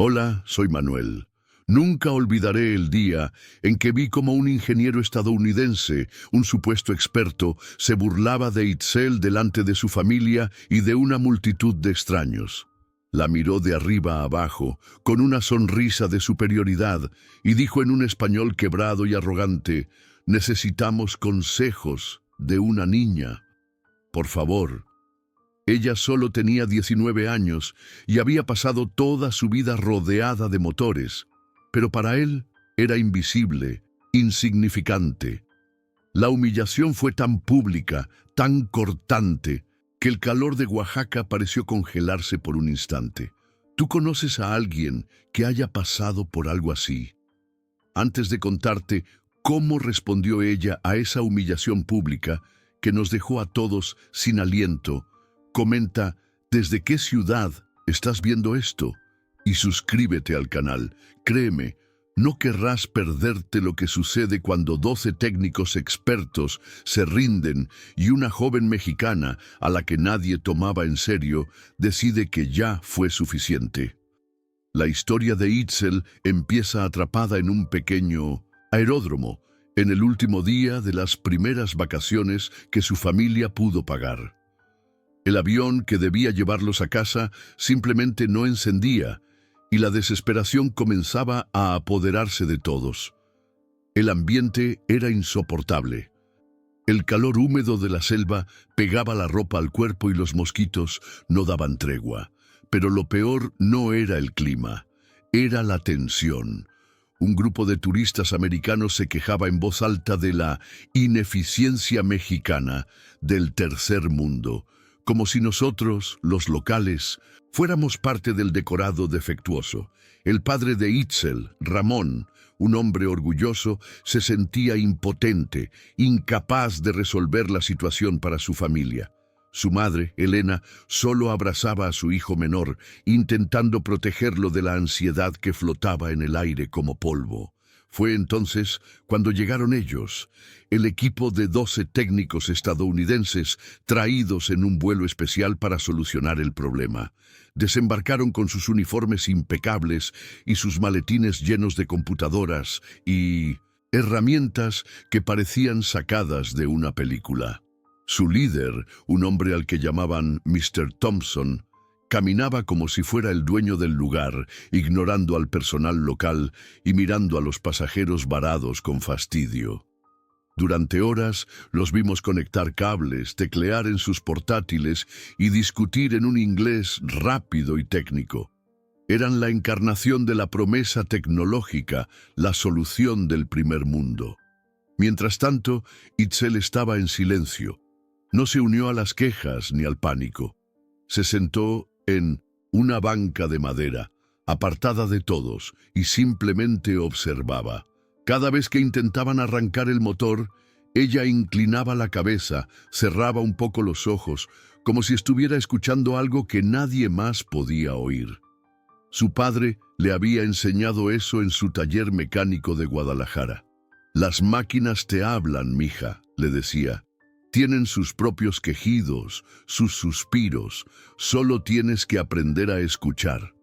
Hola, soy Manuel. Nunca olvidaré el día en que vi cómo un ingeniero estadounidense, un supuesto experto, se burlaba de Itzel delante de su familia y de una multitud de extraños. La miró de arriba a abajo, con una sonrisa de superioridad, y dijo en un español quebrado y arrogante: «Necesitamos consejos de una niña. Por favor». Ella solo tenía 19 años y había pasado toda su vida rodeada de motores, pero para él era invisible, insignificante. La humillación fue tan pública, tan cortante, que el calor de Oaxaca pareció congelarse por un instante. ¿Tú conoces a alguien que haya pasado por algo así? Antes de contarte cómo respondió ella a esa humillación pública que nos dejó a todos sin aliento, comenta desde qué ciudad estás viendo esto y suscríbete al canal. Créeme, no querrás perderte lo que sucede cuando 12 técnicos expertos se rinden y una joven mexicana a la que nadie tomaba en serio decide que ya fue suficiente. La historia de Itzel empieza atrapada en un pequeño aeródromo en el último día de las primeras vacaciones que su familia pudo pagar. El avión que debía llevarlos a casa simplemente no encendía y la desesperación comenzaba a apoderarse de todos. El ambiente era insoportable. El calor húmedo de la selva pegaba la ropa al cuerpo y los mosquitos no daban tregua. Pero lo peor no era el clima, era la tensión. Un grupo de turistas americanos se quejaba en voz alta de la ineficiencia mexicana del tercer mundo, como si nosotros, los locales, fuéramos parte del decorado defectuoso. El padre de Itzel, Ramón, un hombre orgulloso, se sentía impotente, incapaz de resolver la situación para su familia. Su madre, Elena, solo abrazaba a su hijo menor, intentando protegerlo de la ansiedad que flotaba en el aire como polvo. Fue entonces cuando llegaron ellos, el equipo de 12 técnicos estadounidenses traídos en un vuelo especial para solucionar el problema. Desembarcaron con sus uniformes impecables y sus maletines llenos de computadoras y herramientas que parecían sacadas de una película. Su líder, un hombre al que llamaban Mr. Thompson, caminaba como si fuera el dueño del lugar, ignorando al personal local y mirando a los pasajeros varados con fastidio. Durante horas los vimos conectar cables, teclear en sus portátiles y discutir en un inglés rápido y técnico. Eran la encarnación de la promesa tecnológica, la solución del primer mundo. Mientras tanto, Itzel estaba en silencio. No se unió a las quejas ni al pánico. Se sentó en una banca de madera, apartada de todos, y simplemente observaba. Cada vez que intentaban arrancar el motor, ella inclinaba la cabeza, cerraba un poco los ojos, como si estuviera escuchando algo que nadie más podía oír. Su padre le había enseñado eso en su taller mecánico de Guadalajara. «Las máquinas te hablan, mija», le decía. «Tienen sus propios quejidos, sus suspiros, solo tienes que aprender a escuchar».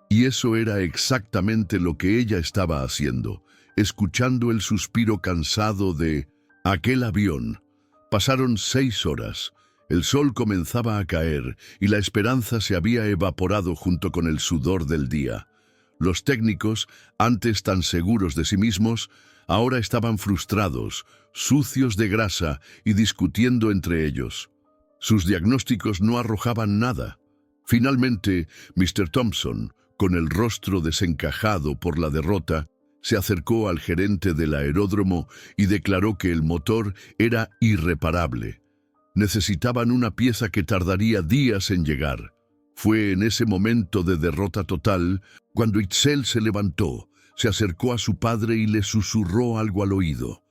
Y eso era exactamente lo que ella estaba haciendo, escuchando el suspiro cansado de aquel avión. Pasaron 6 horas, el sol comenzaba a caer y la esperanza se había evaporado junto con el sudor del día. Los técnicos, antes tan seguros de sí mismos, ahora estaban frustrados, sucios de grasa y discutiendo entre ellos. Sus diagnósticos no arrojaban nada. Finalmente, Mr. Thompson, con el rostro desencajado por la derrota, se acercó al gerente del aeródromo y declaró que el motor era irreparable. Necesitaban una pieza que tardaría días en llegar. Fue en ese momento de derrota total cuando Itzel se levantó, se acercó a su padre y le susurró algo al oído.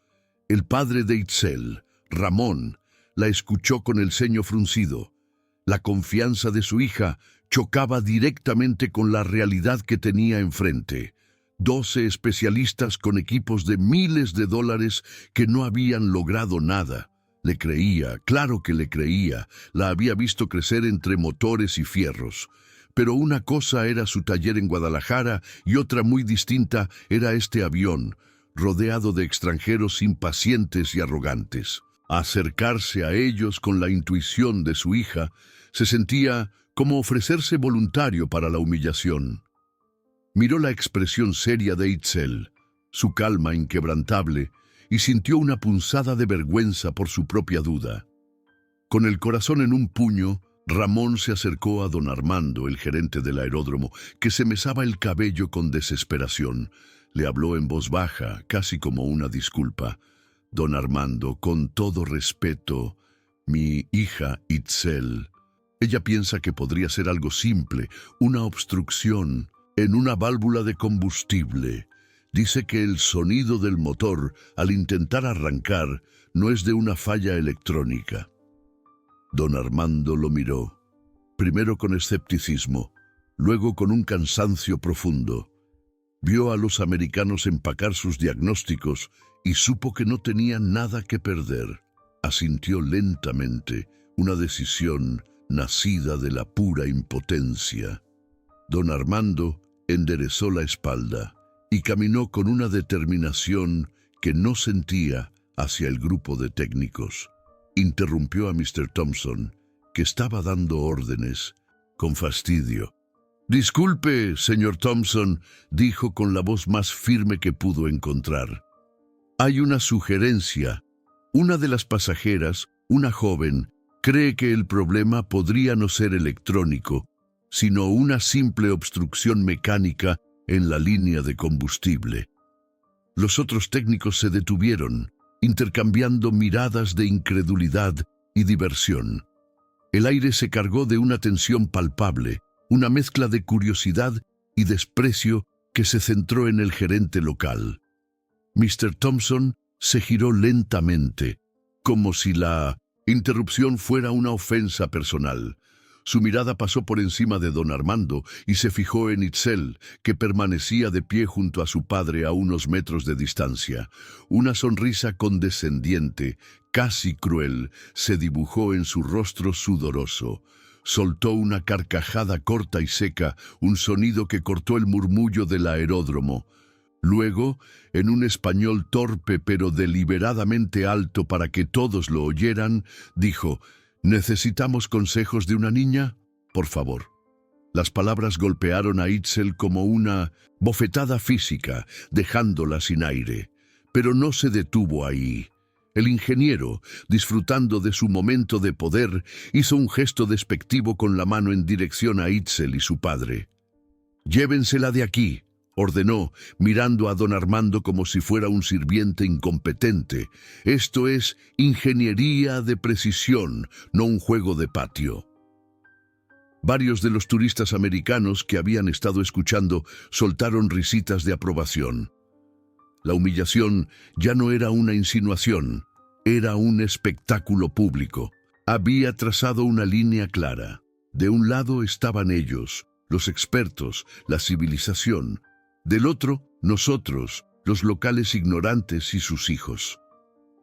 El padre de Itzel, Ramón, la escuchó con el ceño fruncido. La confianza de su hija chocaba directamente con la realidad que tenía enfrente. 12 especialistas con equipos de miles de dólares que no habían logrado nada. Le creía, claro que le creía, la había visto crecer entre motores y fierros. Pero una cosa era su taller en Guadalajara y otra muy distinta era este avión, rodeado de extranjeros impacientes y arrogantes. Acercarse a ellos con la intuición de su hija se sentía como ofrecerse voluntario para la humillación. Miró la expresión seria de Itzel, su calma inquebrantable, y sintió una punzada de vergüenza por su propia duda. Con el corazón en un puño, Ramón se acercó a don Armando, el gerente del aeródromo, que se mesaba el cabello con desesperación. Le habló en voz baja, casi como una disculpa. Don Armando, con todo respeto, mi hija Itzel. Ella piensa que podría ser algo simple, una obstrucción en una válvula de combustible. Dice que el sonido del motor, al intentar arrancar, no es de una falla electrónica. Don Armando lo miró, primero con escepticismo, luego con un cansancio profundo. Vio a los americanos empacar sus diagnósticos y supo que no tenía nada que perder. Asintió lentamente, una decisión nacida de la pura impotencia. Don Armando enderezó la espalda y caminó con una determinación que no sentía hacia el grupo de técnicos. Interrumpió a Mr. Thompson, que estaba dando órdenes, con fastidio. «Disculpe, señor Thompson», dijo con la voz más firme que pudo encontrar. «Hay una sugerencia. Una de las pasajeras, una joven, cree que el problema podría no ser electrónico, sino una simple obstrucción mecánica en la línea de combustible». Los otros técnicos se detuvieron, intercambiando miradas de incredulidad y diversión. El aire se cargó de una tensión palpable, una mezcla de curiosidad y desprecio que se centró en el gerente local. Mr. Thompson se giró lentamente, como si la interrupción fuera una ofensa personal. Su mirada pasó por encima de don Armando y se fijó en Itzel, que permanecía de pie junto a su padre a unos metros de distancia. Una sonrisa condescendiente, casi cruel, se dibujó en su rostro sudoroso. Soltó una carcajada corta y seca, un sonido que cortó el murmullo del aeródromo. Luego, en un español torpe pero deliberadamente alto para que todos lo oyeran, dijo: «¿Necesitamos consejos de una niña? Por favor». Las palabras golpearon a Itzel como una bofetada física, dejándola sin aire. Pero no se detuvo ahí. El ingeniero, disfrutando de su momento de poder, hizo un gesto despectivo con la mano en dirección a Itzel y su padre. «Llévensela de aquí», ordenó, mirando a don Armando como si fuera un sirviente incompetente. «Esto es ingeniería de precisión, no un juego de patio». Varios de los turistas americanos que habían estado escuchando soltaron risitas de aprobación. La humillación ya no era una insinuación, era un espectáculo público. Había trazado una línea clara. De un lado estaban ellos, los expertos, la civilización. Del otro, nosotros, los locales ignorantes y sus hijos.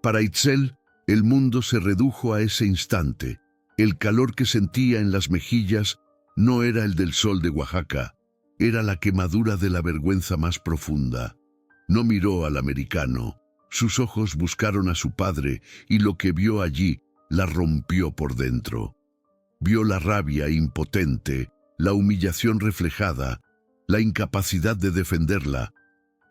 Para Itzel, el mundo se redujo a ese instante. El calor que sentía en las mejillas no era el del sol de Oaxaca, era la quemadura de la vergüenza más profunda. No miró al americano. Sus ojos buscaron a su padre y lo que vio allí la rompió por dentro. Vio la rabia impotente, la humillación reflejada, la incapacidad de defenderla.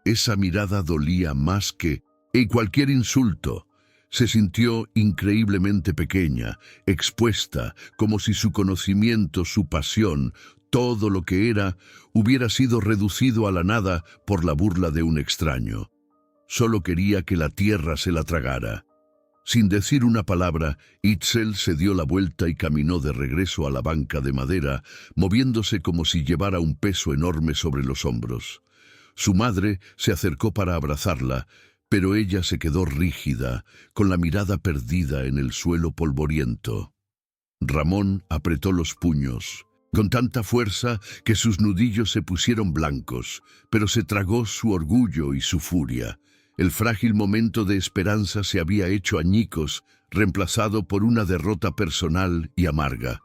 Esa mirada dolía más que cualquier insulto. Se sintió increíblemente pequeña, expuesta, como si su conocimiento, su pasión, todo lo que era, hubiera sido reducido a la nada por la burla de un extraño. Solo quería que la tierra se la tragara. Sin decir una palabra, Itzel se dio la vuelta y caminó de regreso a la banca de madera, moviéndose como si llevara un peso enorme sobre los hombros. Su madre se acercó para abrazarla, pero ella se quedó rígida, con la mirada perdida en el suelo polvoriento. Ramón apretó los puños, con tanta fuerza que sus nudillos se pusieron blancos, pero se tragó su orgullo y su furia. El frágil momento de esperanza se había hecho añicos, reemplazado por una derrota personal y amarga.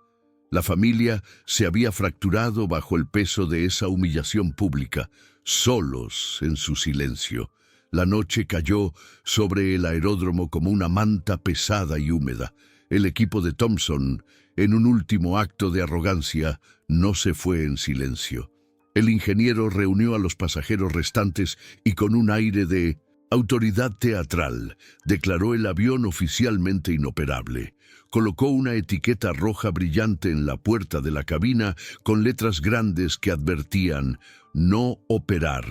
La familia se había fracturado bajo el peso de esa humillación pública, solos en su silencio. La noche cayó sobre el aeródromo como una manta pesada y húmeda. El equipo de Thompson, en un último acto de arrogancia, no se fue en silencio. El ingeniero reunió a los pasajeros restantes y con un aire de autoridad teatral declaró el avión oficialmente inoperable. Colocó una etiqueta roja brillante en la puerta de la cabina con letras grandes que advertían «No operar,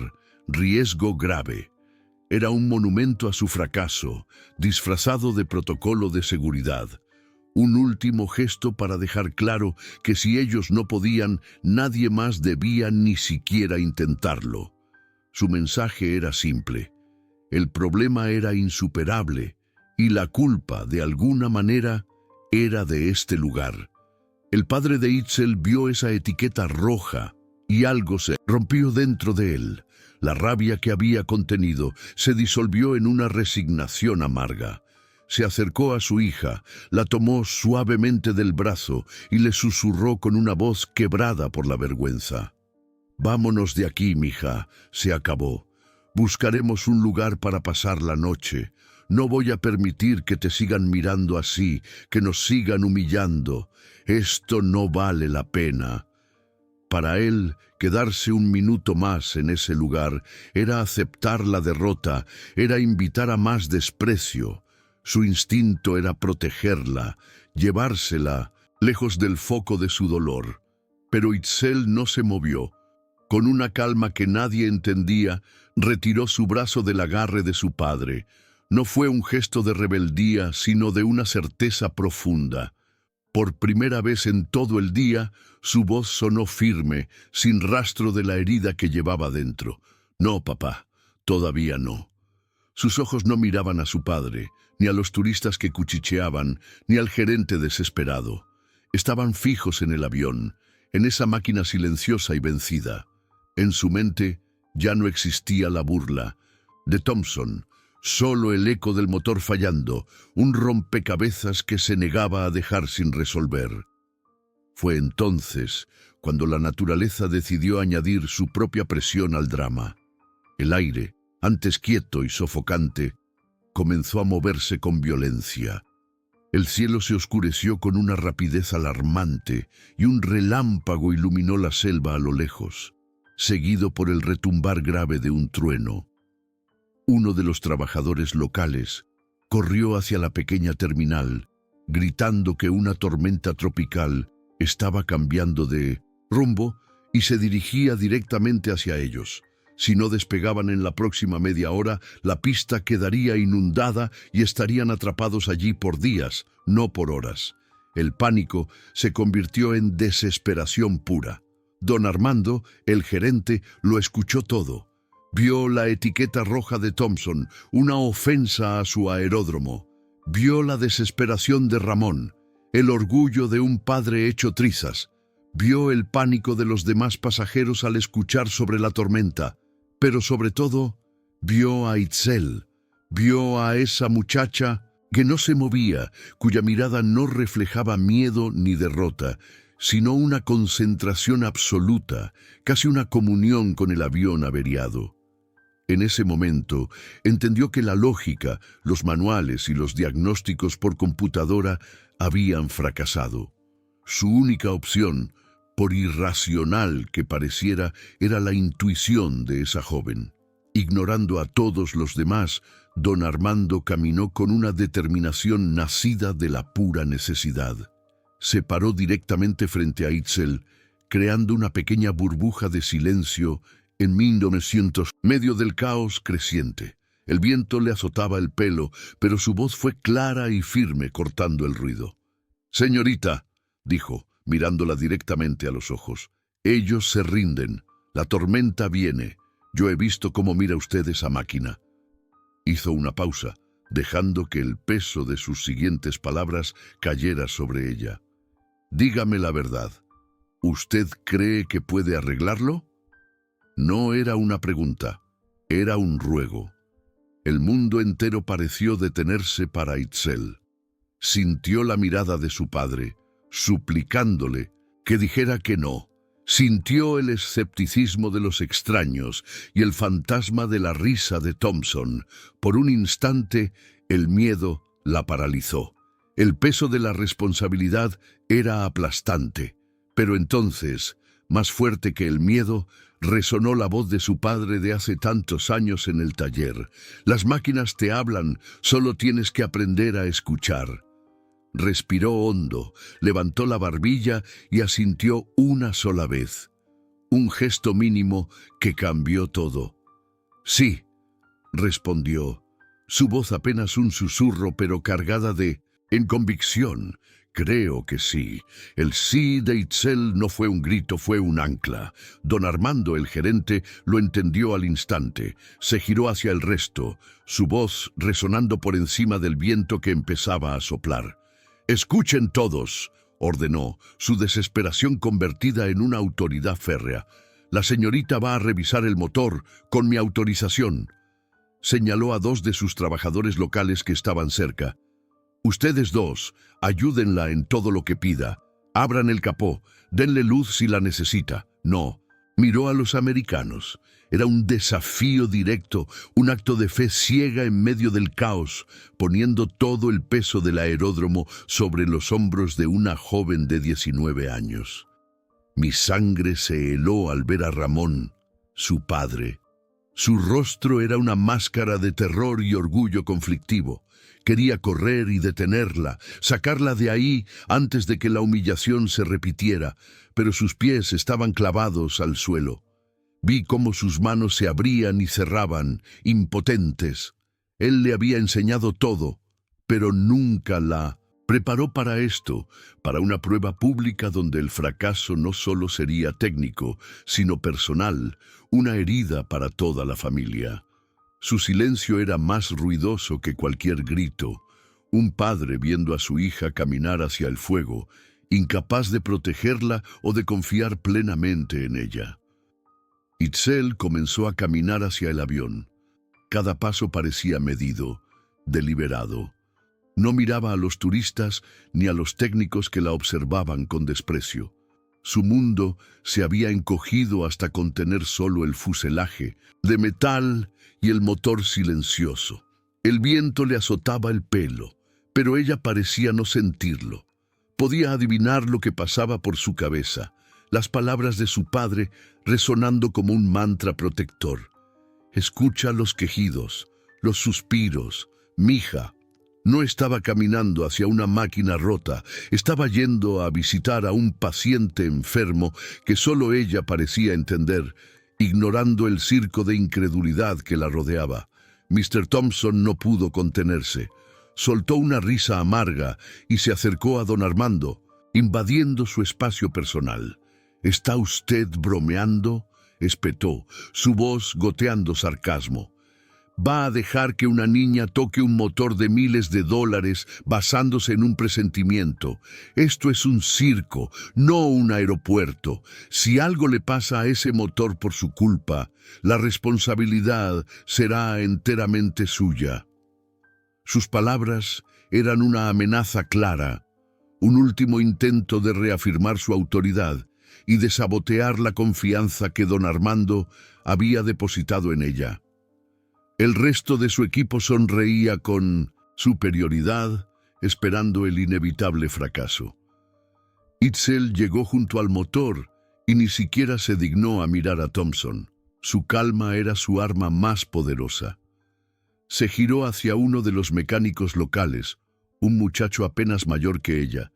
riesgo grave». Era un monumento a su fracaso, disfrazado de protocolo de seguridad. Un último gesto para dejar claro que si ellos no podían, nadie más debía ni siquiera intentarlo. Su mensaje era simple. El problema era insuperable y la culpa, de alguna manera, era de este lugar. El padre de Itzel vio esa etiqueta roja y algo se rompió dentro de él. La rabia que había contenido se disolvió en una resignación amarga. Se acercó a su hija, la tomó suavemente del brazo y le susurró con una voz quebrada por la vergüenza. «Vámonos de aquí, mija, se acabó. Buscaremos un lugar para pasar la noche. No voy a permitir que te sigan mirando así, que nos sigan humillando. Esto no vale la pena». Para él, quedarse un minuto más en ese lugar era aceptar la derrota, era invitar a más desprecio. Su instinto era protegerla, llevársela lejos del foco de su dolor. Pero Itzel no se movió. Con una calma que nadie entendía, retiró su brazo del agarre de su padre. No fue un gesto de rebeldía, sino de una certeza profunda. Por primera vez en todo el día, su voz sonó firme, sin rastro de la herida que llevaba dentro. «No, papá, todavía no». Sus ojos no miraban a su padre, ni a los turistas que cuchicheaban, ni al gerente desesperado. Estaban fijos en el avión, en esa máquina silenciosa y vencida. En su mente ya no existía la burla de Thompson, solo el eco del motor fallando, un rompecabezas que se negaba a dejar sin resolver. Fue entonces cuando la naturaleza decidió añadir su propia presión al drama. El aire, antes quieto y sofocante, comenzó a moverse con violencia. El cielo se oscureció con una rapidez alarmante y un relámpago iluminó la selva a lo lejos, seguido por el retumbar grave de un trueno. Uno de los trabajadores locales corrió hacia la pequeña terminal, gritando que una tormenta tropical estaba cambiando de rumbo y se dirigía directamente hacia ellos. Si no despegaban en la próxima media hora, la pista quedaría inundada y estarían atrapados allí por días, no por horas. El pánico se convirtió en desesperación pura. Don Armando, el gerente, lo escuchó todo. Vio la etiqueta roja de Thompson, una ofensa a su aeródromo. Vio la desesperación de Ramón, el orgullo de un padre hecho trizas. Vio el pánico de los demás pasajeros al escuchar sobre la tormenta. Pero sobre todo, vio a Itzel. Vio a esa muchacha que no se movía, cuya mirada no reflejaba miedo ni derrota, sino una concentración absoluta, casi una comunión con el avión averiado. En ese momento, entendió que la lógica, los manuales y los diagnósticos por computadora habían fracasado. Su única opción, por irracional que pareciera, era la intuición de esa joven. Ignorando a todos los demás, don Armando caminó con una determinación nacida de la pura necesidad. Se paró directamente frente a Itzel, creando una pequeña burbuja de silencio en 1900, medio del caos creciente. El viento le azotaba el pelo, pero su voz fue clara y firme, cortando el ruido. «Señorita», dijo, mirándola directamente a los ojos, «ellos se rinden. La tormenta viene. Yo he visto cómo mira usted esa máquina». Hizo una pausa, dejando que el peso de sus siguientes palabras cayera sobre ella. «Dígame la verdad. ¿Usted cree que puede arreglarlo?» No era una pregunta, era un ruego. El mundo entero pareció detenerse para Itzel. Sintió la mirada de su padre, suplicándole que dijera que no. Sintió el escepticismo de los extraños y el fantasma de la risa de Thompson. Por un instante, el miedo la paralizó. El peso de la responsabilidad era aplastante. Pero entonces, más fuerte que el miedo, resonó la voz de su padre de hace tantos años en el taller. Las máquinas te hablan, solo tienes que aprender a escuchar. Respiró hondo, levantó la barbilla y asintió una sola vez. Un gesto mínimo que cambió todo. Sí, respondió, su voz apenas un susurro pero cargada en convicción. Creo que sí. El sí de Itzel no fue un grito, fue un ancla. Don Armando, el gerente, lo entendió al instante. Se giró hacia el resto, su voz resonando por encima del viento que empezaba a soplar. «Escuchen todos», ordenó, su desesperación convertida en una autoridad férrea. «La señorita va a revisar el motor, con mi autorización». Señaló a dos de sus trabajadores locales que estaban cerca. «Ustedes dos, ayúdenla en todo lo que pida. Abran el capó, denle luz si la necesita». No. Miró a los americanos. Era un desafío directo, un acto de fe ciega en medio del caos, poniendo todo el peso del aeródromo sobre los hombros de una joven de 19 años. Mi sangre se heló al ver a Ramón, su padre. Su rostro era una máscara de terror y orgullo conflictivo. Quería correr y detenerla, sacarla de ahí antes de que la humillación se repitiera, pero sus pies estaban clavados al suelo. Vi cómo sus manos se abrían y cerraban, impotentes. Él le había enseñado todo, pero nunca la preparó para esto, para una prueba pública donde el fracaso no solo sería técnico, sino personal, una herida para toda la familia. Su silencio era más ruidoso que cualquier grito. Un padre viendo a su hija caminar hacia el fuego, incapaz de protegerla o de confiar plenamente en ella. Itzel comenzó a caminar hacia el avión. Cada paso parecía medido, deliberado. No miraba a los turistas ni a los técnicos que la observaban con desprecio. Su mundo se había encogido hasta contener solo el fuselaje de metal y el motor silencioso. El viento le azotaba el pelo, pero ella parecía no sentirlo. Podía adivinar lo que pasaba por su cabeza, las palabras de su padre resonando como un mantra protector. Escucha los quejidos, los suspiros. Mija. No estaba caminando hacia una máquina rota, estaba yendo a visitar a un paciente enfermo que solo ella parecía entender, ignorando el circo de incredulidad que la rodeaba. Mr. Thompson no pudo contenerse. Soltó una risa amarga y se acercó a don Armando, invadiendo su espacio personal. «¿Está usted bromeando?», espetó, su voz goteando sarcasmo. «¿Va a dejar que una niña toque un motor de miles de dólares basándose en un presentimiento? Esto es un circo, no un aeropuerto. Si algo le pasa a ese motor por su culpa, la responsabilidad será enteramente suya». Sus palabras eran una amenaza clara, un último intento de reafirmar su autoridad y de sabotear la confianza que don Armando había depositado en ella. El resto de su equipo sonreía con superioridad, esperando el inevitable fracaso. Itzel llegó junto al motor y ni siquiera se dignó a mirar a Thompson. Su calma era su arma más poderosa. Se giró hacia uno de los mecánicos locales, un muchacho apenas mayor que ella,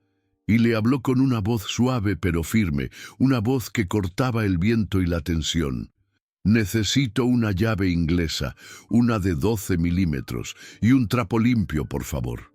y le habló con una voz suave pero firme, una voz que cortaba el viento y la tensión. «Necesito una llave inglesa, una de 12 milímetros, y un trapo limpio, por favor».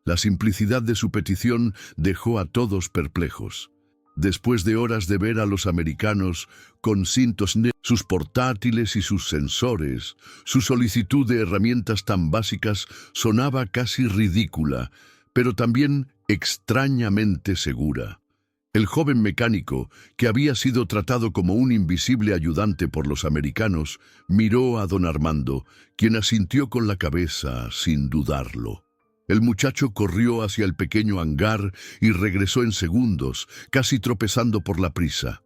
La simplicidad de su petición dejó a todos perplejos. Después de horas de ver a los americanos con cintos negros, sus portátiles y sus sensores, su solicitud de herramientas tan básicas sonaba casi ridícula, pero también extrañamente segura. El joven mecánico, que había sido tratado como un invisible ayudante por los americanos, miró a don Armando, quien asintió con la cabeza sin dudarlo. El muchacho corrió hacia el pequeño hangar y regresó en segundos, casi tropezando por la prisa.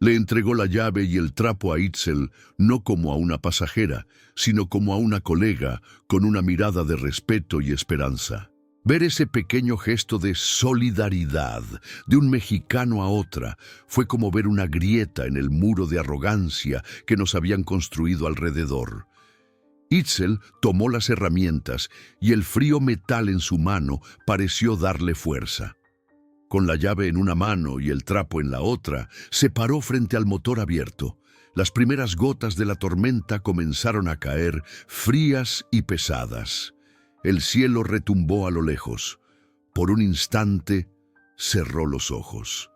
Le entregó la llave y el trapo a Itzel, no como a una pasajera, sino como a una colega, con una mirada de respeto y esperanza. Ver ese pequeño gesto de solidaridad de un mexicano a otra fue como ver una grieta en el muro de arrogancia que nos habían construido alrededor. Itzel tomó las herramientas y el frío metal en su mano pareció darle fuerza. Con la llave en una mano y el trapo en la otra, se paró frente al motor abierto. Las primeras gotas de la tormenta comenzaron a caer, frías y pesadas. El cielo retumbó a lo lejos. Por un instante, cerró los ojos.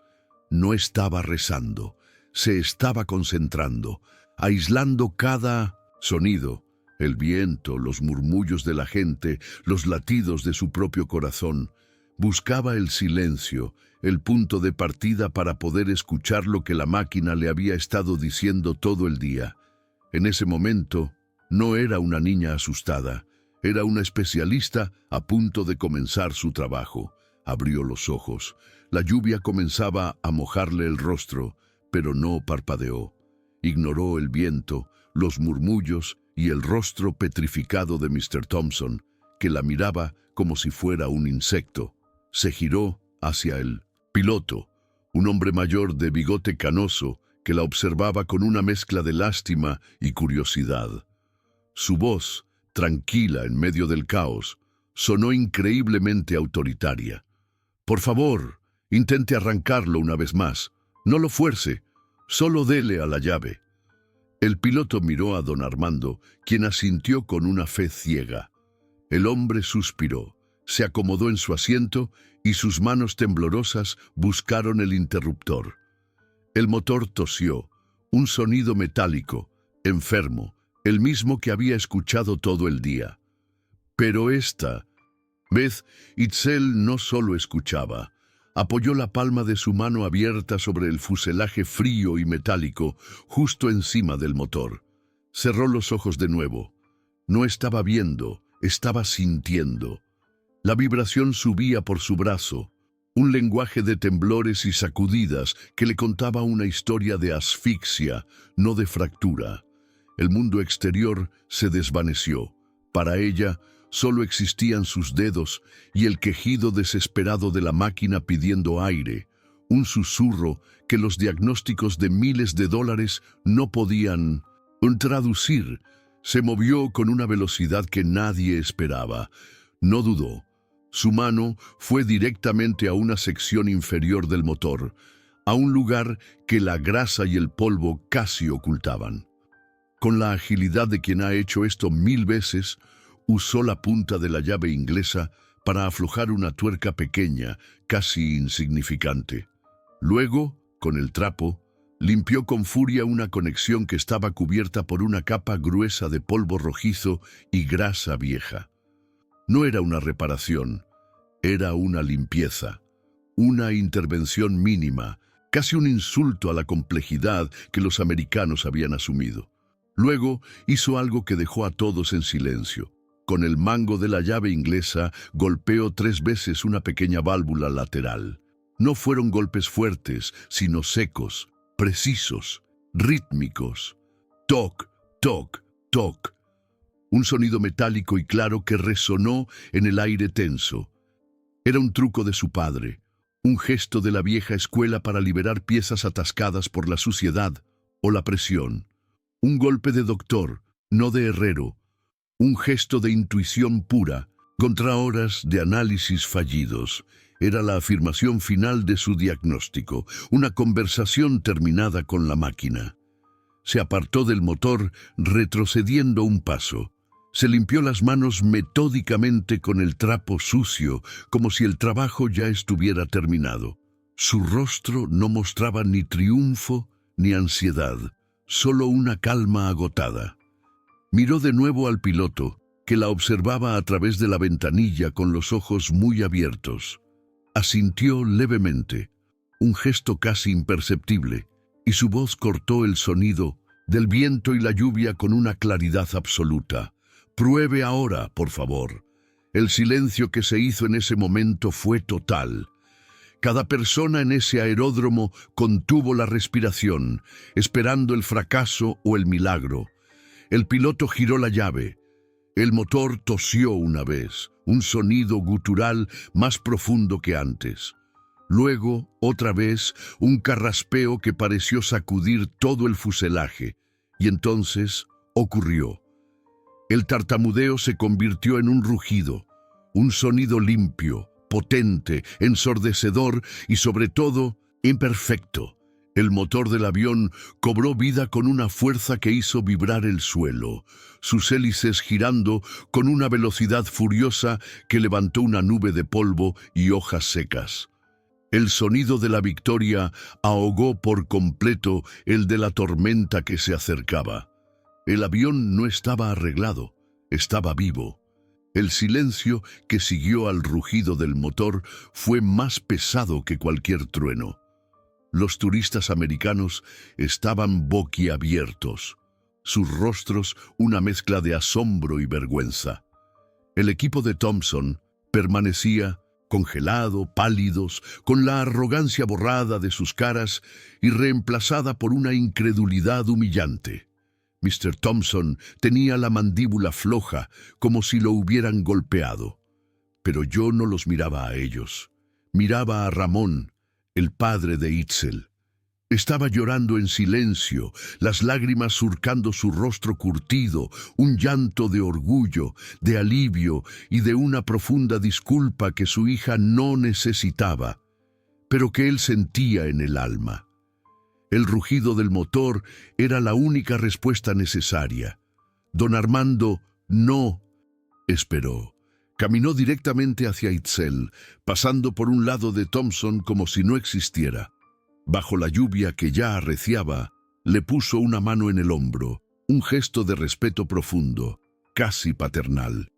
No estaba rezando, se estaba concentrando, aislando cada sonido, el viento, los murmullos de la gente, los latidos de su propio corazón. Buscaba el silencio, el punto de partida para poder escuchar lo que la máquina le había estado diciendo todo el día. En ese momento, no era una niña asustada, era una especialista a punto de comenzar su trabajo. Abrió los ojos. La lluvia comenzaba a mojarle el rostro, pero no parpadeó. Ignoró el viento, los murmullos y el rostro petrificado de Mr. Thompson, que la miraba como si fuera un insecto. Se giró hacia el piloto, un hombre mayor de bigote canoso que la observaba con una mezcla de lástima y curiosidad. Su voz, tranquila en medio del caos, sonó increíblemente autoritaria. «Por favor, intente arrancarlo una vez más. No lo fuerce, solo dele a la llave». El piloto miró a don Armando, quien asintió con una fe ciega. El hombre suspiró, se acomodó en su asiento y sus manos temblorosas buscaron el interruptor. El motor tosió, un sonido metálico, enfermo, el mismo que había escuchado todo el día. Pero esta vez Itzel no solo escuchaba, apoyó la palma de su mano abierta sobre el fuselaje frío y metálico justo encima del motor. Cerró los ojos de nuevo. No estaba viendo, estaba sintiendo. La vibración subía por su brazo, un lenguaje de temblores y sacudidas que le contaba una historia de asfixia, no de fractura. El mundo exterior se desvaneció. Para ella, solo existían sus dedos y el quejido desesperado de la máquina pidiendo aire, un susurro que los diagnósticos de miles de dólares no podían traducir. Se movió con una velocidad que nadie esperaba. No dudó. Su mano fue directamente a una sección inferior del motor, a un lugar que la grasa y el polvo casi ocultaban. Con la agilidad de quien ha hecho esto 1000 veces, usó la punta de la llave inglesa para aflojar una tuerca pequeña, casi insignificante. Luego, con el trapo, limpió con furia una conexión que estaba cubierta por una capa gruesa de polvo rojizo y grasa vieja. No era una reparación, era una limpieza, una intervención mínima, casi un insulto a la complejidad que los americanos habían asumido. Luego hizo algo que dejó a todos en silencio. Con el mango de la llave inglesa golpeó 3 veces una pequeña válvula lateral. No fueron golpes fuertes, sino secos, precisos, rítmicos. Toc, toc, toc. Un sonido metálico y claro que resonó en el aire tenso. Era un truco de su padre, un gesto de la vieja escuela para liberar piezas atascadas por la suciedad o la presión. Un golpe de doctor, no de herrero. Un gesto de intuición pura, contra horas de análisis fallidos. Era la afirmación final de su diagnóstico, una conversación terminada con la máquina. Se apartó del motor, retrocediendo un paso. Se limpió las manos metódicamente con el trapo sucio, como si el trabajo ya estuviera terminado. Su rostro no mostraba ni triunfo ni ansiedad, solo una calma agotada. Miró de nuevo al piloto, que la observaba a través de la ventanilla con los ojos muy abiertos. Asintió levemente, un gesto casi imperceptible, y su voz cortó el sonido del viento y la lluvia con una claridad absoluta. «Pruebe ahora, por favor». El silencio que se hizo en ese momento fue total. Cada persona en ese aeródromo contuvo la respiración, esperando el fracaso o el milagro. El piloto giró la llave. El motor tosió una vez, un sonido gutural más profundo que antes. Luego, otra vez, un carraspeo que pareció sacudir todo el fuselaje. Y entonces ocurrió. El tartamudeo se convirtió en un rugido, un sonido limpio, potente, ensordecedor y sobre todo, imperfecto. El motor del avión cobró vida con una fuerza que hizo vibrar el suelo, sus hélices girando con una velocidad furiosa que levantó una nube de polvo y hojas secas. El sonido de la victoria ahogó por completo el de la tormenta que se acercaba. El avión no estaba arreglado, estaba vivo. El silencio que siguió al rugido del motor fue más pesado que cualquier trueno. Los turistas americanos estaban boquiabiertos, sus rostros una mezcla de asombro y vergüenza. El equipo de Thompson permanecía congelado, pálidos, con la arrogancia borrada de sus caras y reemplazada por una incredulidad humillante. Mr. Thompson tenía la mandíbula floja, como si lo hubieran golpeado. Pero yo no los miraba a ellos. Miraba a Ramón, el padre de Itzel. Estaba llorando en silencio, las lágrimas surcando su rostro curtido, un llanto de orgullo, de alivio y de una profunda disculpa que su hija no necesitaba, pero que él sentía en el alma. El rugido del motor era la única respuesta necesaria. Don Armando no esperó. Caminó directamente hacia Itzel, pasando por un lado de Thompson como si no existiera. Bajo la lluvia que ya arreciaba, le puso una mano en el hombro, un gesto de respeto profundo, casi paternal.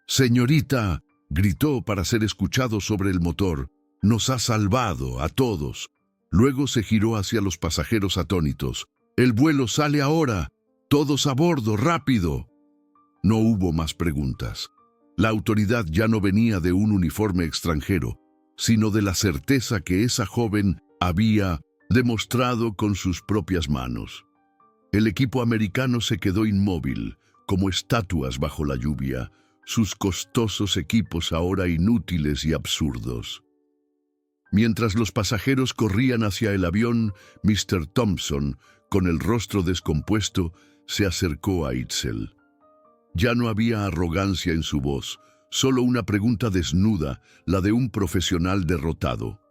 «Señorita», gritó para ser escuchado sobre el motor, «nos ha salvado a todos». Luego se giró hacia los pasajeros atónitos. «El vuelo sale ahora. Todos a bordo, rápido». No hubo más preguntas. La autoridad ya no venía de un uniforme extranjero, sino de la certeza que esa joven había demostrado con sus propias manos. El equipo americano se quedó inmóvil, como estatuas bajo la lluvia, sus costosos equipos ahora inútiles y absurdos. Mientras los pasajeros corrían hacia el avión, Mr. Thompson, con el rostro descompuesto, se acercó a Itzel. Ya no había arrogancia en su voz, solo una pregunta desnuda, la de un profesional derrotado.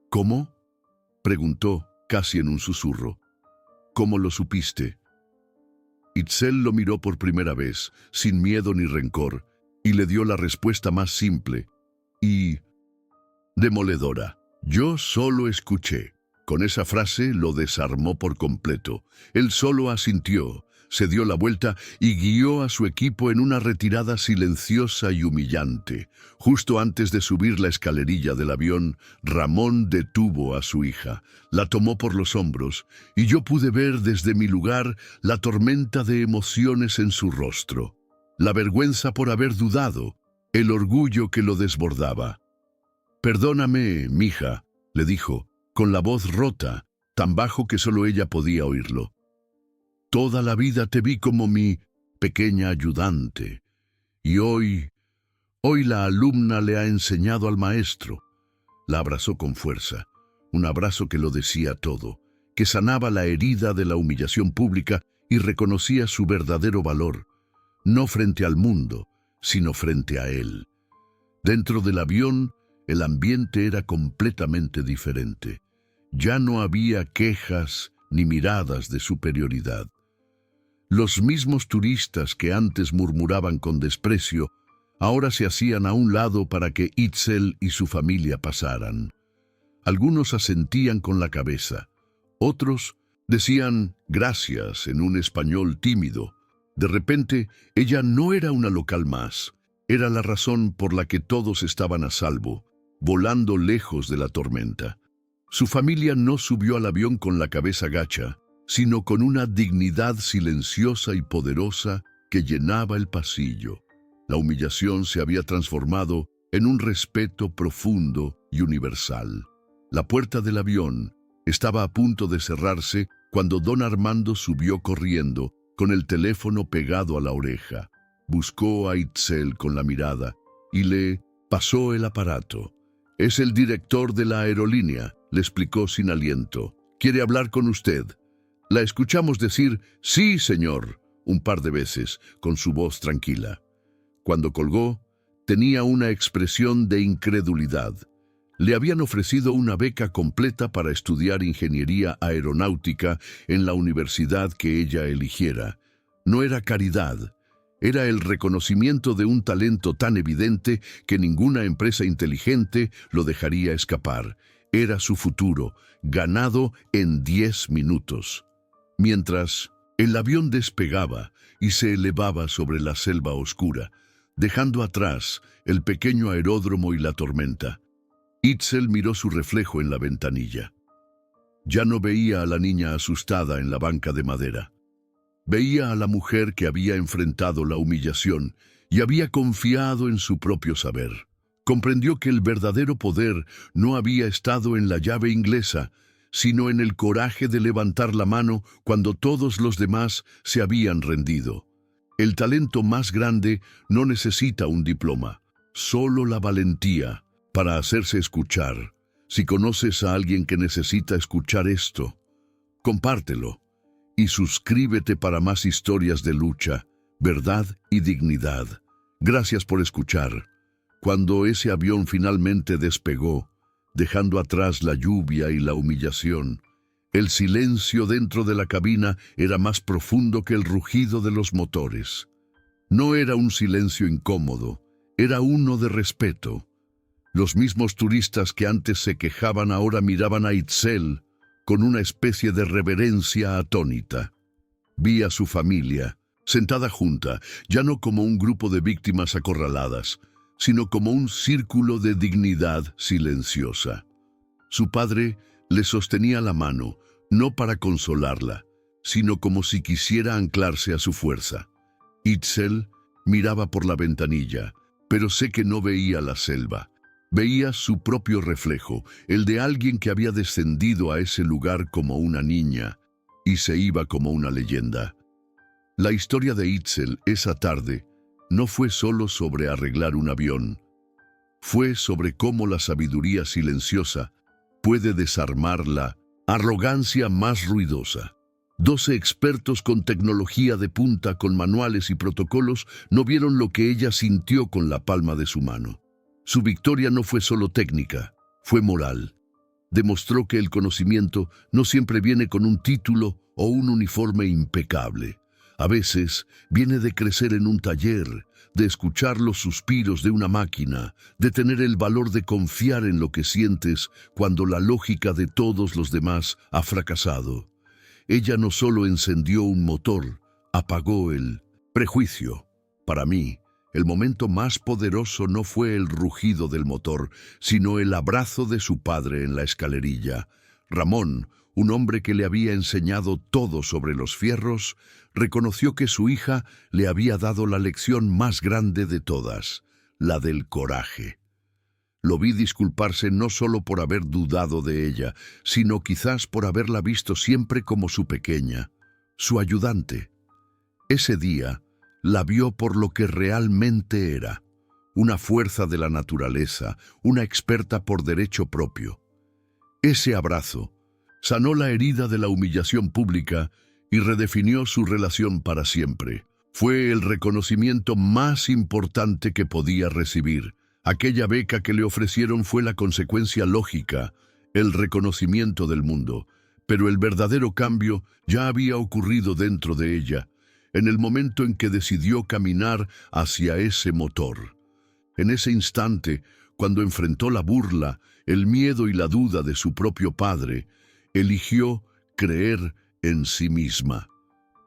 «¿Cómo?», preguntó, casi en un susurro. «¿Cómo lo supiste?». Itzel lo miró por primera vez, sin miedo ni rencor, y le dio la respuesta más simple y demoledora. «Yo solo escuché». Con esa frase lo desarmó por completo. Él solo asintió, se dio la vuelta y guió a su equipo en una retirada silenciosa y humillante. Justo antes de subir la escalerilla del avión, Ramón detuvo a su hija, la tomó por los hombros, y yo pude ver desde mi lugar la tormenta de emociones en su rostro, la vergüenza por haber dudado, el orgullo que lo desbordaba. «Perdóname, mija», le dijo, con la voz rota, tan bajo que solo ella podía oírlo. «Toda la vida te vi como mi pequeña ayudante, y hoy la alumna le ha enseñado al maestro». La abrazó con fuerza, un abrazo que lo decía todo, que sanaba la herida de la humillación pública y reconocía su verdadero valor, no frente al mundo, sino frente a él. Dentro del avión, el ambiente era completamente diferente. Ya no había quejas ni miradas de superioridad. Los mismos turistas que antes murmuraban con desprecio, ahora se hacían a un lado para que Itzel y su familia pasaran. Algunos asentían con la cabeza, otros decían gracias en un español tímido. De repente, ella no era una local más, era la razón por la que todos estaban a salvo, volando lejos de la tormenta. Su familia no subió al avión con la cabeza gacha, sino con una dignidad silenciosa y poderosa que llenaba el pasillo. La humillación se había transformado en un respeto profundo y universal. La puerta del avión estaba a punto de cerrarse cuando don Armando subió corriendo, con el teléfono pegado a la oreja. Buscó a Itzel con la mirada y le pasó el aparato. «Es el director de la aerolínea», le explicó sin aliento. «Quiere hablar con usted». La escuchamos decir «Sí, señor», un par de veces, con su voz tranquila. Cuando colgó, tenía una expresión de incredulidad. Le habían ofrecido una beca completa para estudiar ingeniería aeronáutica en la universidad que ella eligiera. No era caridad, era el reconocimiento de un talento tan evidente que ninguna empresa inteligente lo dejaría escapar. Era su futuro, ganado en 10 minutos. Mientras el avión despegaba y se elevaba sobre la selva oscura, dejando atrás el pequeño aeródromo y la tormenta, Itzel miró su reflejo en la ventanilla. Ya no veía a la niña asustada en la banca de madera. Veía a la mujer que había enfrentado la humillación y había confiado en su propio saber. Comprendió que el verdadero poder no había estado en la llave inglesa, sino en el coraje de levantar la mano cuando todos los demás se habían rendido. El talento más grande no necesita un diploma, solo la valentía para hacerse escuchar. Si conoces a alguien que necesita escuchar esto, compártelo y suscríbete para más historias de lucha, verdad y dignidad. Gracias por escuchar. Cuando ese avión finalmente despegó, dejando atrás la lluvia y la humillación, el silencio dentro de la cabina era más profundo que el rugido de los motores. No era un silencio incómodo, era uno de respeto. Los mismos turistas que antes se quejaban ahora miraban a Itzel con una especie de reverencia atónita. Vi a su familia, sentada junta, ya no como un grupo de víctimas acorraladas, sino como un círculo de dignidad silenciosa. Su padre le sostenía la mano, no para consolarla, sino como si quisiera anclarse a su fuerza. Itzel miraba por la ventanilla, pero sé que no veía la selva. Veía su propio reflejo, el de alguien que había descendido a ese lugar como una niña y se iba como una leyenda. La historia de Itzel esa tarde no fue solo sobre arreglar un avión. Fue sobre cómo la sabiduría silenciosa puede desarmar la arrogancia más ruidosa. 12 expertos con tecnología de punta, con manuales y protocolos, no vieron lo que ella sintió con la palma de su mano. Su victoria no fue solo técnica, fue moral. Demostró que el conocimiento no siempre viene con un título o un uniforme impecable. A veces viene de crecer en un taller, de escuchar los suspiros de una máquina, de tener el valor de confiar en lo que sientes cuando la lógica de todos los demás ha fracasado. Ella no solo encendió un motor, apagó el prejuicio. Para mí, el momento más poderoso no fue el rugido del motor, sino el abrazo de su padre en la escalerilla. Ramón, un hombre que le había enseñado todo sobre los fierros, reconoció que su hija le había dado la lección más grande de todas, la del coraje. Lo vi disculparse no solo por haber dudado de ella, sino quizás por haberla visto siempre como su pequeña, su ayudante. Ese día, la vio por lo que realmente era, una fuerza de la naturaleza, una experta por derecho propio. Ese abrazo sanó la herida de la humillación pública y redefinió su relación para siempre. Fue el reconocimiento más importante que podía recibir. Aquella beca que le ofrecieron fue la consecuencia lógica, el reconocimiento del mundo, pero el verdadero cambio ya había ocurrido dentro de ella, en el momento en que decidió caminar hacia ese motor. En ese instante, cuando enfrentó la burla, el miedo y la duda de su propio padre, eligió creer en sí misma.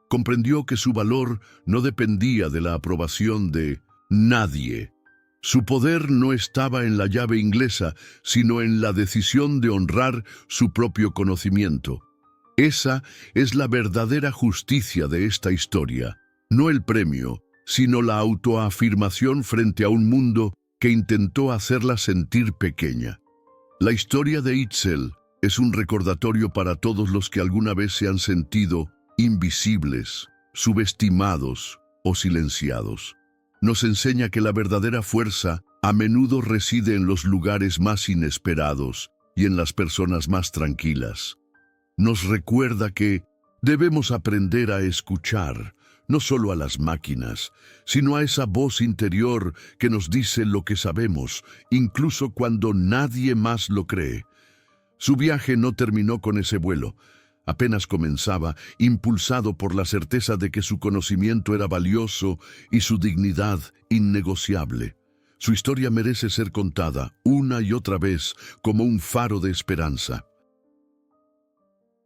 Comprendió que su valor no dependía de la aprobación de nadie. Su poder no estaba en la llave inglesa, sino en la decisión de honrar su propio conocimiento. Esa es la verdadera justicia de esta historia, no el premio, sino la autoafirmación frente a un mundo que intentó hacerla sentir pequeña. La historia de Itzel es un recordatorio para todos los que alguna vez se han sentido invisibles, subestimados o silenciados. Nos enseña que la verdadera fuerza a menudo reside en los lugares más inesperados y en las personas más tranquilas. Nos recuerda que debemos aprender a escuchar, no solo a las máquinas, sino a esa voz interior que nos dice lo que sabemos, incluso cuando nadie más lo cree. Su viaje no terminó con ese vuelo. Apenas comenzaba, impulsado por la certeza de que su conocimiento era valioso y su dignidad innegociable. Su historia merece ser contada una y otra vez como un faro de esperanza.